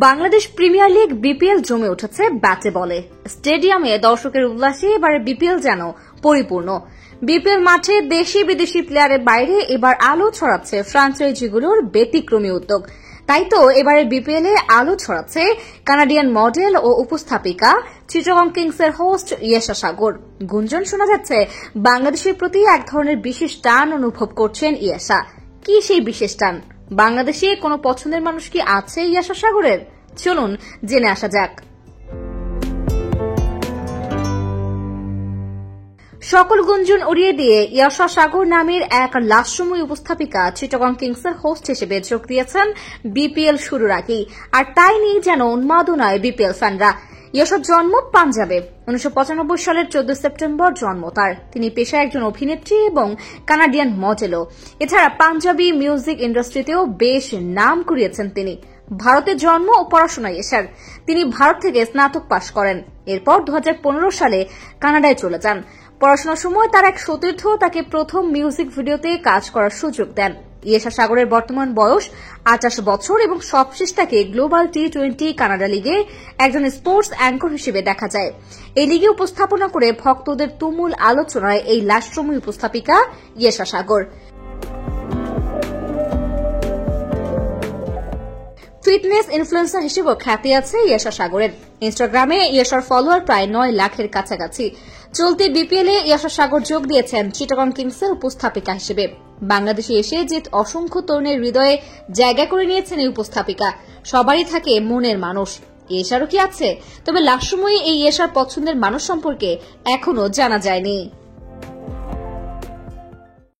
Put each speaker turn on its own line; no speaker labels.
Bangladesh premier league BPL জমে উঠেছে ব্যাটে বলে। স্টেডিয়ামে দর্শকের উল্লাসে এবারে বিপিএল যেন পরিপূর্ণ। বিপিএল মাঠে দেশি বিদেশি প্লেয়ারের বাইরে এবার আলো ছড়াচ্ছে ফ্র্যাঞ্চাইজিগুলোর ব্যতিক্রমী উদ্যোগ। তাই তো এবারে বিপিএল এ আলো ছড়াচ্ছে কানাডিয়ান মডেল ও উপস্থাপিকা চিটাগং কিংসের হোস্ট ইয়েশা সাগর। গুঞ্জন শোনা যাচ্ছে বাংলাদেশের প্রতি এক ধরনের বিশেষ টান অনুভব করছেন ইয়েশা। কি সেই বিশেষ টান? বাংলাদেশে কোনো পছন্দের মানুষ কি আছে ইয়েশা সাগরের? চলুন জেনে আসা যাক। সকল গুঞ্জন উড়িয়ে দিয়ে ইয়েশা সাগর নামের এক লাস্যময়ী উপস্থাপিকা চিটাগং কিংসের হোস্ট হিসেবে যোগ দিয়েছেন বিপিএল শুরুর আগেই। আর তাই নিয়ে যেন উন্মাদনায় বিপিএল ফ্যানরা। ইয়েশার জন্ম পাঞ্জাবে। 1995 সালের 14 সেপ্টেম্বর জন্ম তার। তিনি পেশায় একজন অভিনেত্রী এবং কানাডিয়ান মডেলও। এছাড়া পাঞ্জাবি মিউজিক ইন্ডাস্ট্রিতেও বেশ নাম কুড়িয়েছেন তিনি। ভারতে জন্ম ও পড়াশোনা ইয়েশার। তিনি ভারত থেকে স্নাতক পাশ করেন। এরপর 2015 সালে কানাডায় চলে যান। পড়াশোনার সময় তার এক সতীর্থ তাকে প্রথম মিউজিক ভিডিওতে কাজ করার সুযোগ দেন। ইয়েশা সাগরের বর্তমান বয়স 28 বছর এবং সবশেষ তাকে গ্লোবাল টি20 কানাডা লিগে একজন স্পোর্টস অ্যাঙ্কর হিসেবে দেখা যায়। এই লিগে উপস্থাপনা করে ভক্তদের তুমুল আলোচনায় এই লাস্যময়ী উপস্থাপিকা ইয়েশা সাগর। ফিটনেস ইনফ্লুয়েন্সার হিসেবেও খ্যাতি আছে ইয়েশা সাগরের। ইনস্টাগ্রামে ইয়েশার ফলোয়ার প্রায় 9 লাখের কাছাকাছি। চলতি বিপিএল এ ইয়েশা সাগর যোগ দিয়েছেন চিটাগং কিংসের উপস্থাপিকা হিসেবে। বাংলাদেশে এসে যে অসংখ্য তরুণের হৃদয়ে জায়গা করে নিয়েছেন এই উপস্থাপিকা। সবারই থাকে মনের মানুষ। ইয়েশারও কি আছে? তবে লাস্যময়ী এই ইয়েশার পছন্দের মানুষ সম্পর্কে এখনো জানা যায়নি।